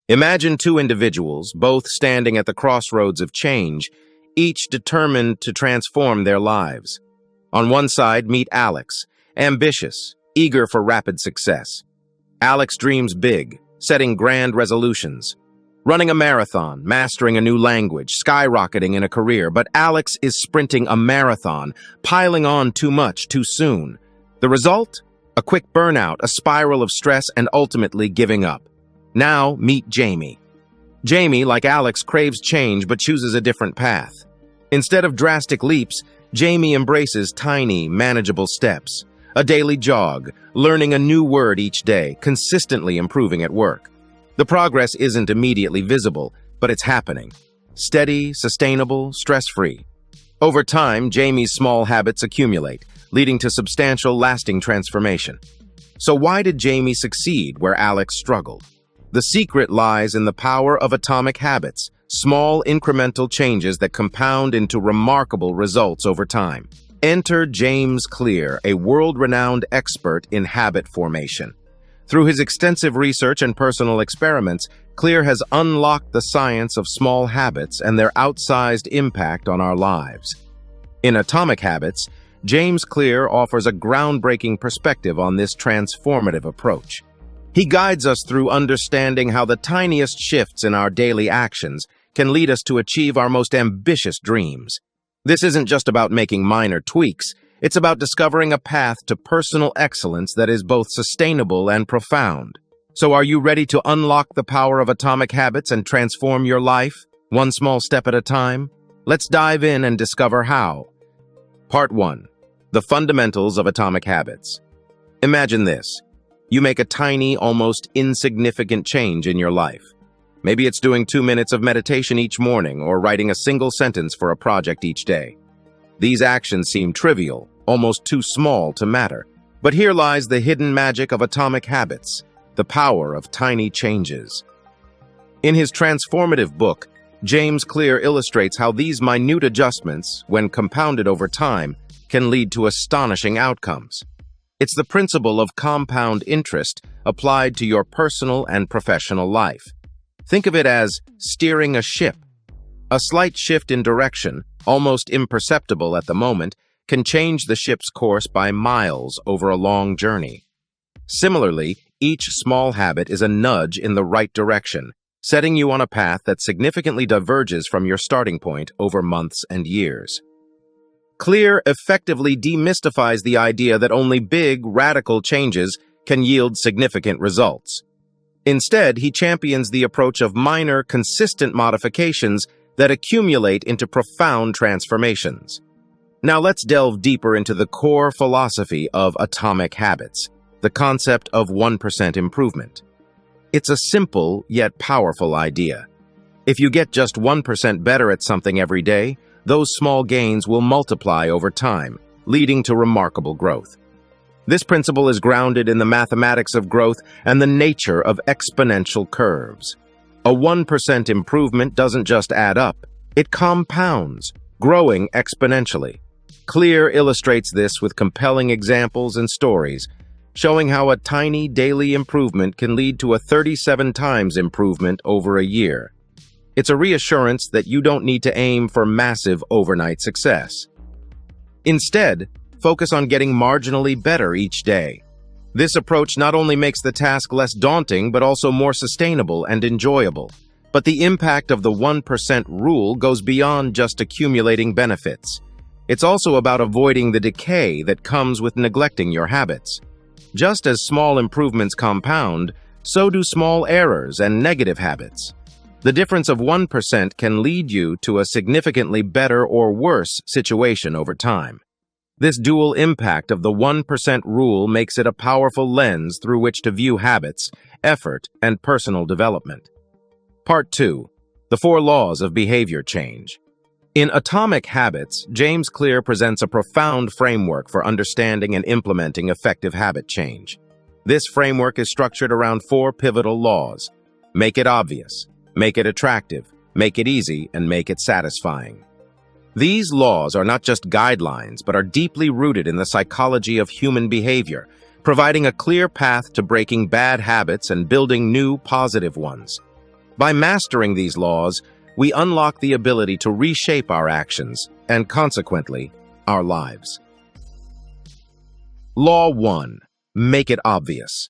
Imagine two individuals, both standing at the crossroads of change, each determined to transform their lives. On one side, meet Alex, ambitious, eager for rapid success. Alex dreams big, setting grand resolutions, running a marathon, mastering a new language, skyrocketing in a career. But Alex is sprinting a marathon, piling on too much too soon. The result? A quick burnout, a spiral of stress, and ultimately giving up. Now, meet Jamie. Jamie, like Alex, craves change but chooses a different path. Instead of drastic leaps, Jamie embraces tiny, manageable steps. A daily jog, learning a new word each day, consistently improving at work. The progress isn't immediately visible, but it's happening. Steady, sustainable, stress-free. Over time, Jamie's small habits accumulate, leading to substantial, lasting transformation. So why did Jamie succeed where Alex struggled? The secret lies in the power of atomic habits, small incremental changes that compound into remarkable results over time. Enter James Clear, a world-renowned expert in habit formation. Through his extensive research and personal experiments, Clear has unlocked the science of small habits and their outsized impact on our lives. In Atomic Habits, James Clear offers a groundbreaking perspective on this transformative approach. He guides us through understanding how the tiniest shifts in our daily actions can lead us to achieve our most ambitious dreams. This isn't just about making minor tweaks, it's about discovering a path to personal excellence that is both sustainable and profound. So are you ready to unlock the power of atomic habits and transform your life, one small step at a time? Let's dive in and discover how. Part 1. The fundamentals of atomic habits. Imagine this. You make a tiny, almost insignificant change in your life. Maybe it's doing 2 minutes of meditation each morning or writing a single sentence for a project each day. These actions seem trivial, almost too small to matter. But here lies the hidden magic of atomic habits, the power of tiny changes. In his transformative book, James Clear illustrates how these minute adjustments, when compounded over time, can lead to astonishing outcomes. It's the principle of compound interest applied to your personal and professional life. Think of it as steering a ship. A slight shift in direction, almost imperceptible at the moment, can change the ship's course by miles over a long journey. Similarly, each small habit is a nudge in the right direction, setting you on a path that significantly diverges from your starting point over months and years. Clear effectively demystifies the idea that only big, radical changes can yield significant results. Instead, he champions the approach of minor, consistent modifications that accumulate into profound transformations. Now let's delve deeper into the core philosophy of atomic habits, the concept of 1% improvement. It's a simple yet powerful idea. If you get just 1% better at something every day, those small gains will multiply over time, leading to remarkable growth. This principle is grounded in the mathematics of growth and the nature of exponential curves. A 1% improvement doesn't just add up, it compounds, growing exponentially. Clear illustrates this with compelling examples and stories, showing how a tiny daily improvement can lead to a 37 times improvement over a year. It's a reassurance that you don't need to aim for massive overnight success. Instead, focus on getting marginally better each day. This approach not only makes the task less daunting but also more sustainable and enjoyable. But the impact of the 1% rule goes beyond just accumulating benefits. It's also about avoiding the decay that comes with neglecting your habits. Just as small improvements compound, so do small errors and negative habits. The difference of 1% can lead you to a significantly better or worse situation over time. This dual impact of the 1% rule makes it a powerful lens through which to view habits, effort, and personal development. Part 2. The 4 Laws of Behavior Change. In Atomic Habits, James Clear presents a profound framework for understanding and implementing effective habit change. This framework is structured around 4 pivotal laws. Make it obvious, make it attractive, make it easy, and make it satisfying. These laws are not just guidelines, but are deeply rooted in the psychology of human behavior, providing a clear path to breaking bad habits and building new, positive ones. By mastering these laws, we unlock the ability to reshape our actions and, consequently, our lives. Law 1. Make it obvious.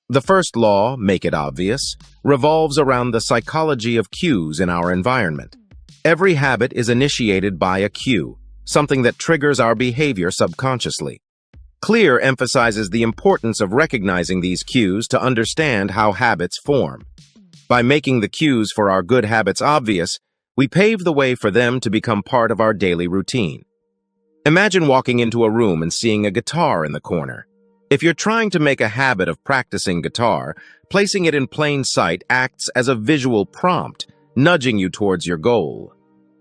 The first law, make it obvious, revolves around the psychology of cues in our environment. Every habit is initiated by a cue, something that triggers our behavior subconsciously. Clear emphasizes the importance of recognizing these cues to understand how habits form. By making the cues for our good habits obvious, we pave the way for them to become part of our daily routine. Imagine walking into a room and seeing a guitar in the corner. If you're trying to make a habit of practicing guitar, placing it in plain sight acts as a visual prompt, nudging you towards your goal.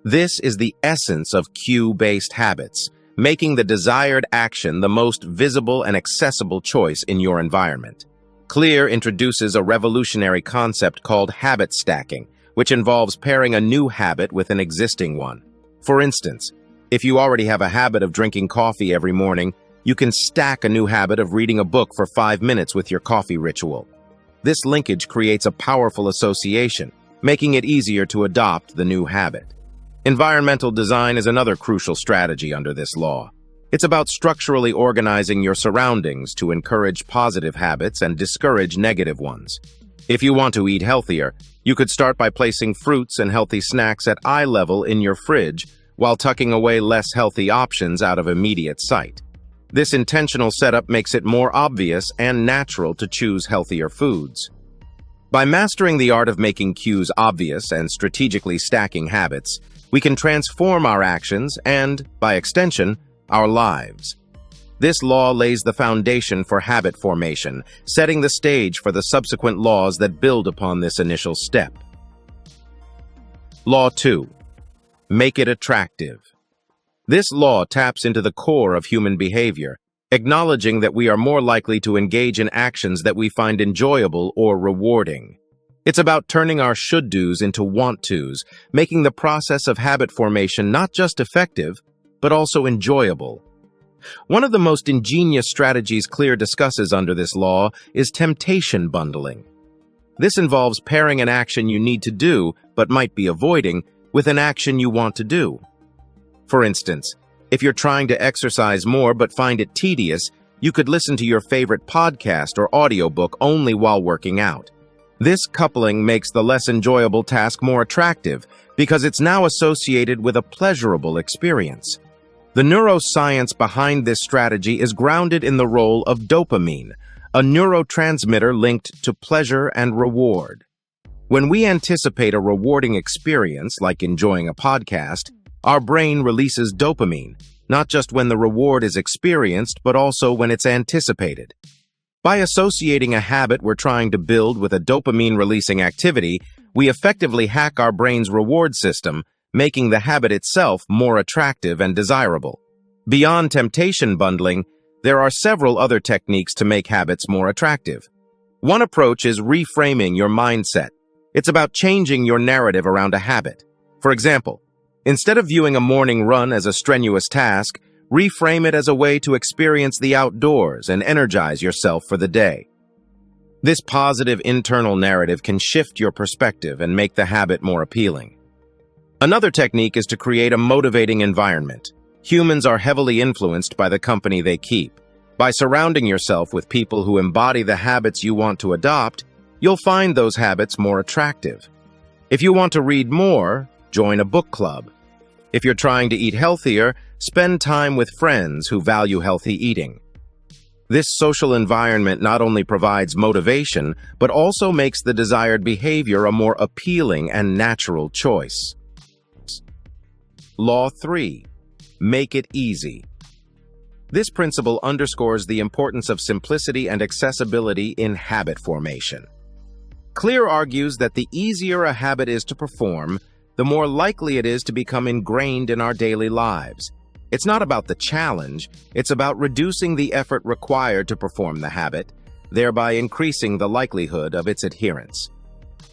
This is the essence of cue-based habits, making the desired action the most visible and accessible choice in your environment. Clear introduces a revolutionary concept called habit stacking, which involves pairing a new habit with an existing one. For instance, if you already have a habit of drinking coffee every morning, you can stack a new habit of reading a book for 5 minutes with your coffee ritual. This linkage creates a powerful association, making it easier to adopt the new habit. Environmental design is another crucial strategy under this law. It's about structurally organizing your surroundings to encourage positive habits and discourage negative ones. If you want to eat healthier, you could start by placing fruits and healthy snacks at eye level in your fridge while tucking away less healthy options out of immediate sight. This intentional setup makes it more obvious and natural to choose healthier foods. By mastering the art of making cues obvious and strategically stacking habits, we can transform our actions and, by extension, our lives. This law lays the foundation for habit formation, setting the stage for the subsequent laws that build upon this initial step. Law 2. Make it attractive. This law taps into the core of human behavior, acknowledging that we are more likely to engage in actions that we find enjoyable or rewarding. It's about turning our should-dos into want-tos, making the process of habit formation not just effective, but also enjoyable. One of the most ingenious strategies Clear discusses under this law is temptation bundling. This involves pairing an action you need to do, but might be avoiding, with an action you want to do. For instance, if you're trying to exercise more but find it tedious, you could listen to your favorite podcast or audiobook only while working out. This coupling makes the less enjoyable task more attractive because it's now associated with a pleasurable experience. The neuroscience behind this strategy is grounded in the role of dopamine, a neurotransmitter linked to pleasure and reward. When we anticipate a rewarding experience, like enjoying a podcast, our brain releases dopamine, not just when the reward is experienced, but also when it's anticipated. By associating a habit we're trying to build with a dopamine-releasing activity, we effectively hack our brain's reward system, making the habit itself more attractive and desirable. Beyond temptation bundling, there are several other techniques to make habits more attractive. One approach is reframing your mindset. It's about changing your narrative around a habit. For example, instead of viewing a morning run as a strenuous task, reframe it as a way to experience the outdoors and energize yourself for the day. This positive internal narrative can shift your perspective and make the habit more appealing. Another technique is to create a motivating environment. Humans are heavily influenced by the company they keep. By surrounding yourself with people who embody the habits you want to adopt, you'll find those habits more attractive. If you want to read more, join a book club. If you're trying to eat healthier, spend time with friends who value healthy eating. This social environment not only provides motivation, but also makes the desired behavior a more appealing and natural choice. Law 3. Make it easy. This principle underscores the importance of simplicity and accessibility in habit formation. Clear argues that the easier a habit is to perform, the more likely it is to become ingrained in our daily lives. It's not about the challenge, it's about reducing the effort required to perform the habit, thereby increasing the likelihood of its adherence.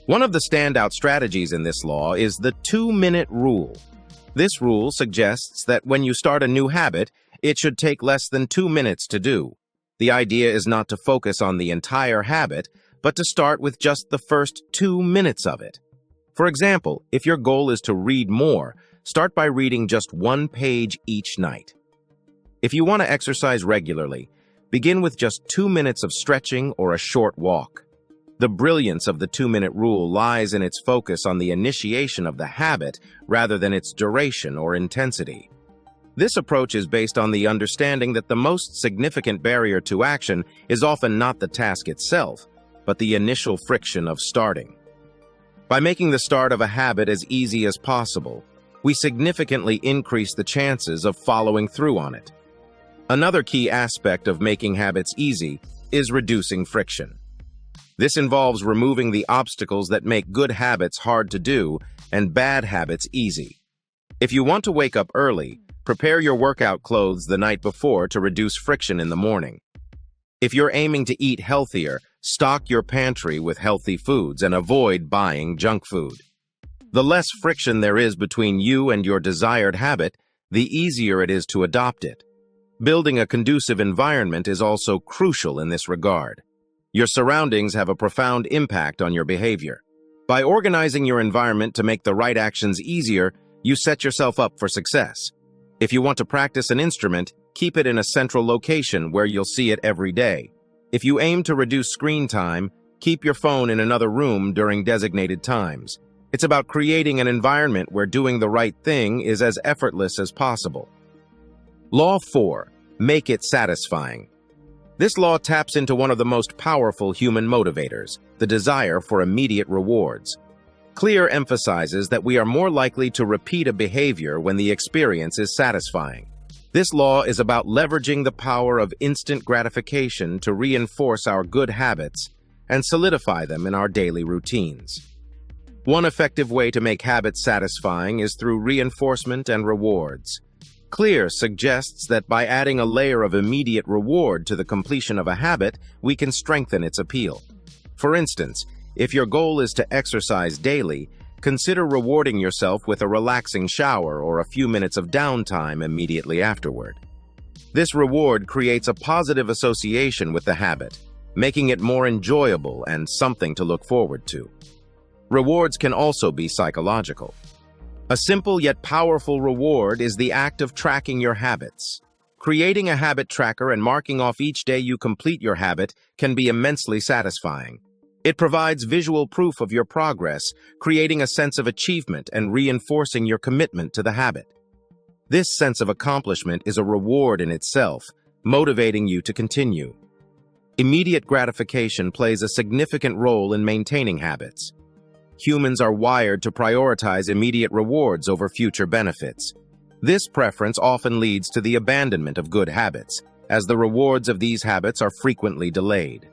One of the standout strategies in this law is the 2-minute rule. This rule suggests that when you start a new habit, it should take less than 2 minutes to do. The idea is not to focus on the entire habit, but to start with just the first 2 minutes of it. For example, if your goal is to read more, start by reading just one page each night. If you want to exercise regularly, begin with just 2 minutes of stretching or a short walk. The brilliance of the 2-minute rule lies in its focus on the initiation of the habit rather than its duration or intensity. This approach is based on the understanding that the most significant barrier to action is often not the task itself, but the initial friction of starting. By making the start of a habit as easy as possible, we significantly increase the chances of following through on it. Another key aspect of making habits easy is reducing friction. This involves removing the obstacles that make good habits hard to do and bad habits easy. If you want to wake up early, prepare your workout clothes the night before to reduce friction in the morning. If you're aiming to eat healthier, stock your pantry with healthy foods and avoid buying junk food. The less friction there is between you and your desired habit, the easier it is to adopt it. Building a conducive environment is also crucial in this regard. Your surroundings have a profound impact on your behavior. By organizing your environment to make the right actions easier, you set yourself up for success. If you want to practice an instrument, keep it in a central location where you'll see it every day. If you aim to reduce screen time, keep your phone in another room during designated times. It's about creating an environment where doing the right thing is as effortless as possible. Law 4. Make it satisfying. This law taps into one of the most powerful human motivators, the desire for immediate rewards. Clear emphasizes that we are more likely to repeat a behavior when the experience is satisfying. This law is about leveraging the power of instant gratification to reinforce our good habits and solidify them in our daily routines. One effective way to make habits satisfying is through reinforcement and rewards. Clear suggests that by adding a layer of immediate reward to the completion of a habit, we can strengthen its appeal. For instance, if your goal is to exercise daily, consider rewarding yourself with a relaxing shower or a few minutes of downtime immediately afterward. This reward creates a positive association with the habit, making it more enjoyable and something to look forward to. Rewards can also be psychological. A simple yet powerful reward is the act of tracking your habits. Creating a habit tracker and marking off each day you complete your habit can be immensely satisfying. It provides visual proof of your progress, creating a sense of achievement and reinforcing your commitment to the habit. This sense of accomplishment is a reward in itself, motivating you to continue. Immediate gratification plays a significant role in maintaining habits. Humans are wired to prioritize immediate rewards over future benefits. This preference often leads to the abandonment of good habits, as the rewards of these habits are frequently delayed.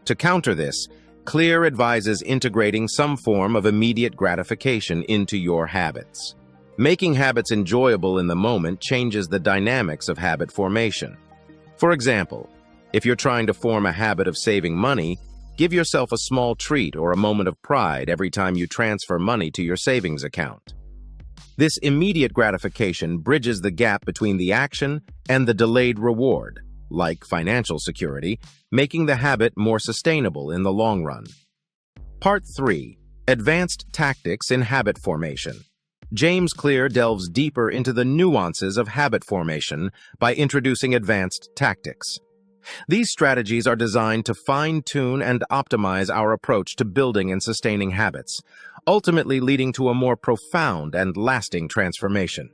To counter this, Clear advises integrating some form of immediate gratification into your habits. Making habits enjoyable in the moment changes the dynamics of habit formation. For example, if you're trying to form a habit of saving money, give yourself a small treat or a moment of pride every time you transfer money to your savings account. This immediate gratification bridges the gap between the action and the delayed reward, like financial security, making the habit more sustainable in the long run. Part 3. Advanced Tactics in Habit Formation. James Clear delves deeper into the nuances of habit formation by introducing advanced tactics. These strategies are designed to fine-tune and optimize our approach to building and sustaining habits, ultimately leading to a more profound and lasting transformation.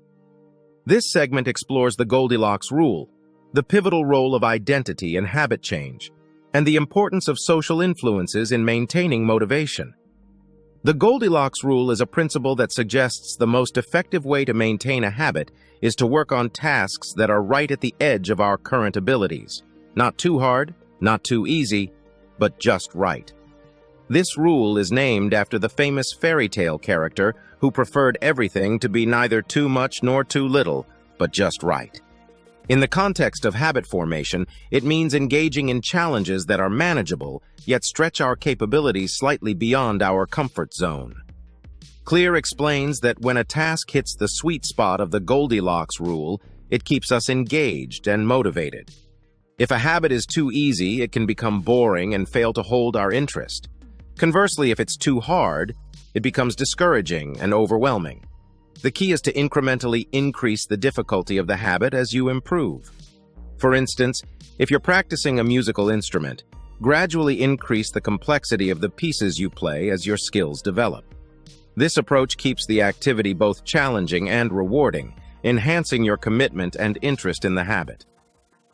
This segment explores the Goldilocks rule, the pivotal role of identity in habit change, and the importance of social influences in maintaining motivation. The Goldilocks rule is a principle that suggests the most effective way to maintain a habit is to work on tasks that are right at the edge of our current abilities. Not too hard, not too easy, but just right. This rule is named after the famous fairy tale character who preferred everything to be neither too much nor too little, but just right. In the context of habit formation, it means engaging in challenges that are manageable, yet stretch our capabilities slightly beyond our comfort zone. Clear explains that when a task hits the sweet spot of the Goldilocks rule, it keeps us engaged and motivated. If a habit is too easy, it can become boring and fail to hold our interest. Conversely, if it's too hard, it becomes discouraging and overwhelming. The key is to incrementally increase the difficulty of the habit as you improve. For instance, if you're practicing a musical instrument, gradually increase the complexity of the pieces you play as your skills develop. This approach keeps the activity both challenging and rewarding, enhancing your commitment and interest in the habit.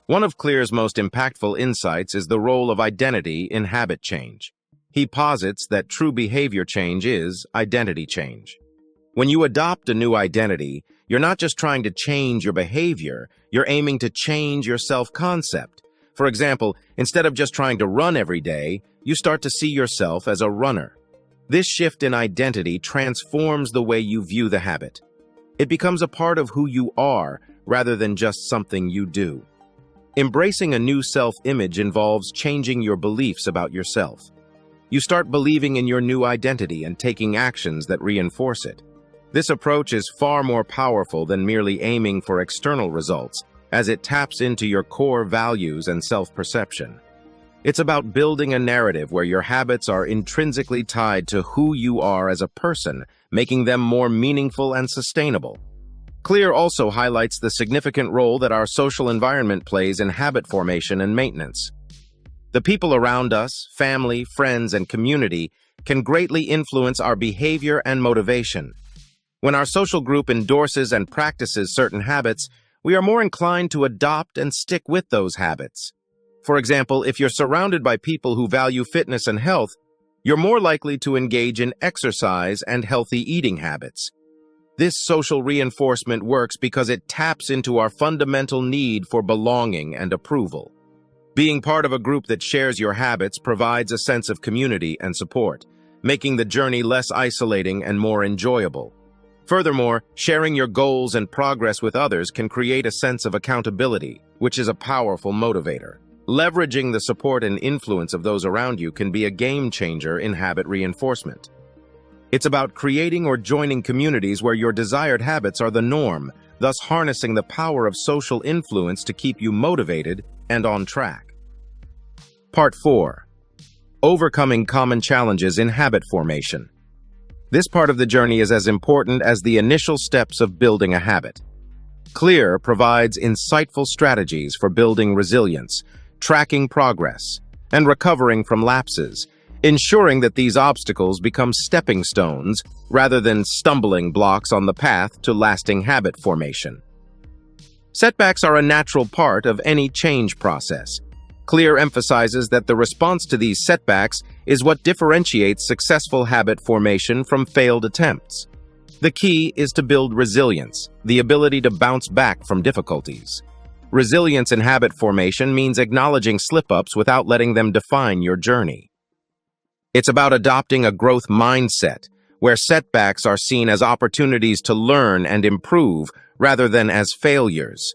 One of Clear's most impactful insights is the role of identity in habit change. He posits that true behavior change is identity change. When you adopt a new identity, you're not just trying to change your behavior, you're aiming to change your self-concept. For example, instead of just trying to run every day, you start to see yourself as a runner. This shift in identity transforms the way you view the habit. It becomes a part of who you are rather than just something you do. Embracing a new self-image involves changing your beliefs about yourself. You start believing in your new identity and taking actions that reinforce it. This approach is far more powerful than merely aiming for external results, as it taps into your core values and self-perception. It's about building a narrative where your habits are intrinsically tied to who you are as a person, making them more meaningful and sustainable. Clear also highlights the significant role that our social environment plays in habit formation and maintenance. The people around us, family, friends, and community, can greatly influence our behavior and motivation. When our social group endorses and practices certain habits, we are more inclined to adopt and stick with those habits. For example, if you're surrounded by people who value fitness and health, you're more likely to engage in exercise and healthy eating habits. This social reinforcement works because it taps into our fundamental need for belonging and approval. Being part of a group that shares your habits provides a sense of community and support, making the journey less isolating and more enjoyable. Furthermore, sharing your goals and progress with others can create a sense of accountability, which is a powerful motivator. Leveraging the support and influence of those around you can be a game changer in habit reinforcement. It's about creating or joining communities where your desired habits are the norm, thus harnessing the power of social influence to keep you motivated and on track. Part 4. Overcoming common challenges in habit formation. This part of the journey is as important as the initial steps of building a habit. Clear provides insightful strategies for building resilience, tracking progress, and recovering from lapses, ensuring that these obstacles become stepping stones rather than stumbling blocks on the path to lasting habit formation. Setbacks are a natural part of any change process. Clear emphasizes that the response to these setbacks is what differentiates successful habit formation from failed attempts. The key is to build resilience, the ability to bounce back from difficulties. Resilience in habit formation means acknowledging slip-ups without letting them define your journey. It's about adopting a growth mindset, where setbacks are seen as opportunities to learn and improve rather than as failures.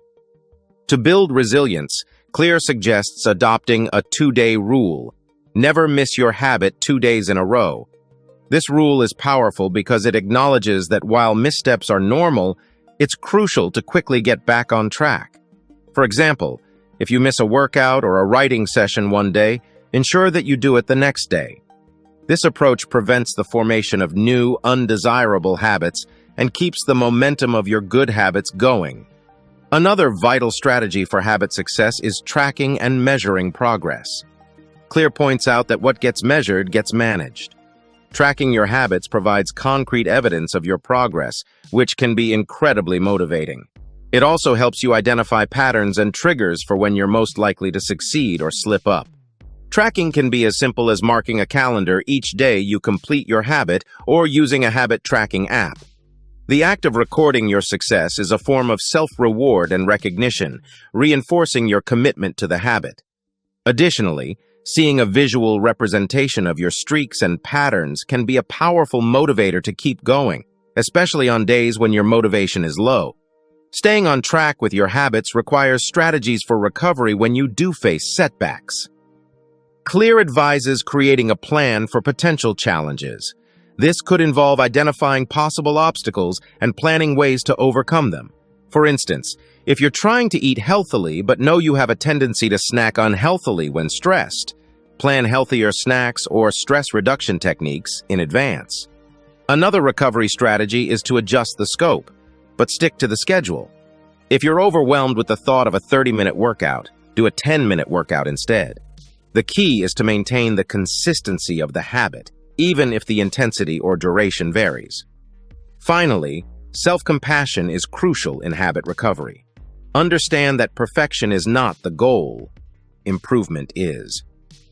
To build resilience, Clear suggests adopting a 2-day rule. Never miss your habit 2 days in a row. This rule is powerful because it acknowledges that while missteps are normal, it's crucial to quickly get back on track. For example, if you miss a workout or a writing session one day, ensure that you do it the next day. This approach prevents the formation of new, undesirable habits and keeps the momentum of your good habits going. Another vital strategy for habit success is tracking and measuring progress. Clear points out that what gets measured gets managed. Tracking your habits provides concrete evidence of your progress, which can be incredibly motivating. It also helps you identify patterns and triggers for when you're most likely to succeed or slip up. Tracking can be as simple as marking a calendar each day you complete your habit or using a habit tracking app. The act of recording your success is a form of self-reward and recognition, reinforcing your commitment to the habit. Additionally, seeing a visual representation of your streaks and patterns can be a powerful motivator to keep going, especially on days when your motivation is low. Staying on track with your habits requires strategies for recovery when you do face setbacks. Clear advises creating a plan for potential challenges. This could involve identifying possible obstacles and planning ways to overcome them. For instance, if you're trying to eat healthily but know you have a tendency to snack unhealthily when stressed, plan healthier snacks or stress reduction techniques in advance. Another recovery strategy is to adjust the scope, but stick to the schedule. If you're overwhelmed with the thought of a 30-minute workout, do a 10-minute workout instead. The key is to maintain the consistency of the habit, even if the intensity or duration varies. Finally, self-compassion is crucial in habit recovery. Understand that perfection is not the goal. Improvement is.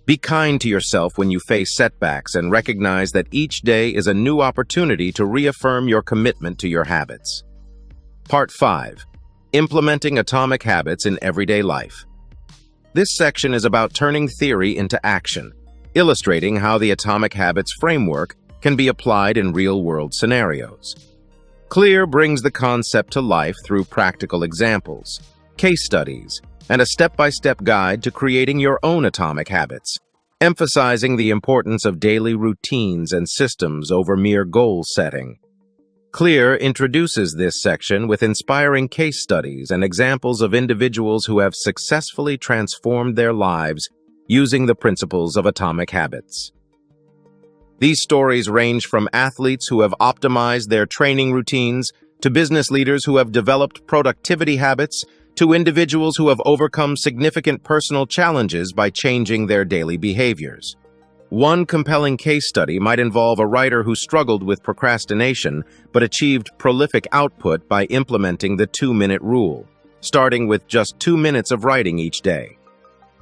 Be kind to yourself when you face setbacks and recognize that each day is a new opportunity to reaffirm your commitment to your habits. Part 5. Implementing atomic habits in everyday life. This section is about turning theory into action, illustrating how the atomic habits framework can be applied in real-world scenarios. Clear brings the concept to life through practical examples, case studies, and a step-by-step guide to creating your own atomic habits, emphasizing the importance of daily routines and systems over mere goal setting. Clear introduces this section with inspiring case studies and examples of individuals who have successfully transformed their lives using the principles of atomic habits. These stories range from athletes who have optimized their training routines, to business leaders who have developed productivity habits, to individuals who have overcome significant personal challenges by changing their daily behaviors. One compelling case study might involve a writer who struggled with procrastination but achieved prolific output by implementing the 2-minute rule, starting with just 2 minutes of writing each day.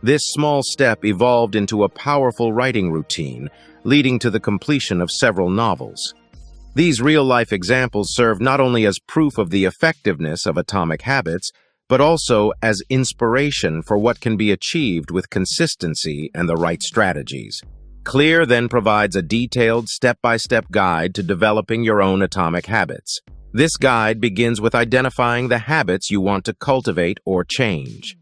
This small step evolved into a powerful writing routine, leading to the completion of several novels. These real-life examples serve not only as proof of the effectiveness of atomic habits, but also as inspiration for what can be achieved with consistency and the right strategies. Clear then provides a detailed step-by-step guide to developing your own atomic habits. This guide begins with identifying the habits you want to cultivate or change.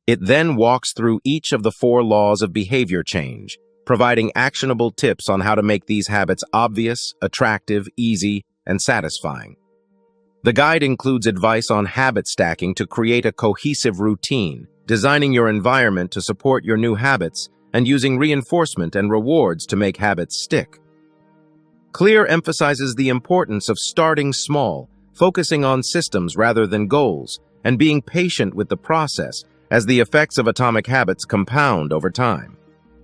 It then walks through each of the 4 laws of behavior change, providing actionable tips on how to make these habits obvious, attractive, easy, and satisfying. The guide includes advice on habit stacking to create a cohesive routine, designing your environment to support your new habits, and using reinforcement and rewards to make habits stick. Clear emphasizes the importance of starting small, focusing on systems rather than goals, and being patient with the process as the effects of atomic habits compound over time.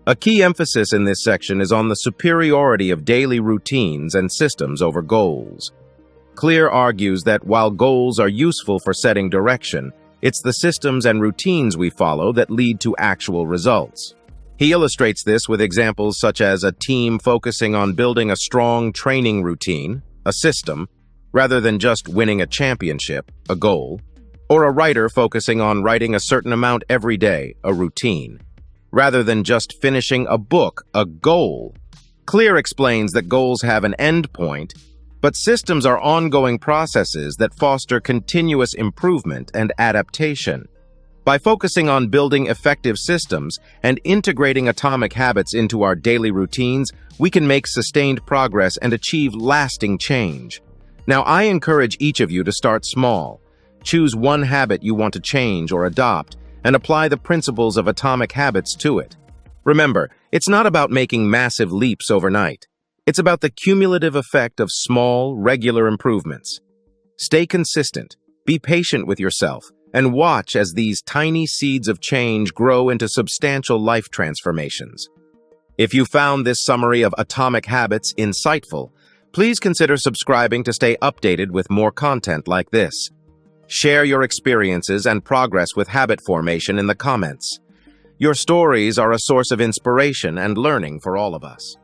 A key emphasis in this section is on the superiority of daily routines and systems over goals. Clear argues that while goals are useful for setting direction, it's the systems and routines we follow that lead to actual results. He illustrates this with examples such as a team focusing on building a strong training routine, a system, rather than just winning a championship, a goal, or a writer focusing on writing a certain amount every day, a routine, rather than just finishing a book, a goal. Clear explains that goals have an end point, but systems are ongoing processes that foster continuous improvement and adaptation. By focusing on building effective systems and integrating atomic habits into our daily routines, we can make sustained progress and achieve lasting change. Now, I encourage each of you to start small. Choose one habit you want to change or adopt, and apply the principles of atomic habits to it. Remember, it's not about making massive leaps overnight. It's about the cumulative effect of small, regular improvements. Stay consistent, be patient with yourself, and watch as these tiny seeds of change grow into substantial life transformations. If you found this summary of atomic habits insightful, please consider subscribing to stay updated with more content like this. Share your experiences and progress with habit formation in the comments. Your stories are a source of inspiration and learning for all of us.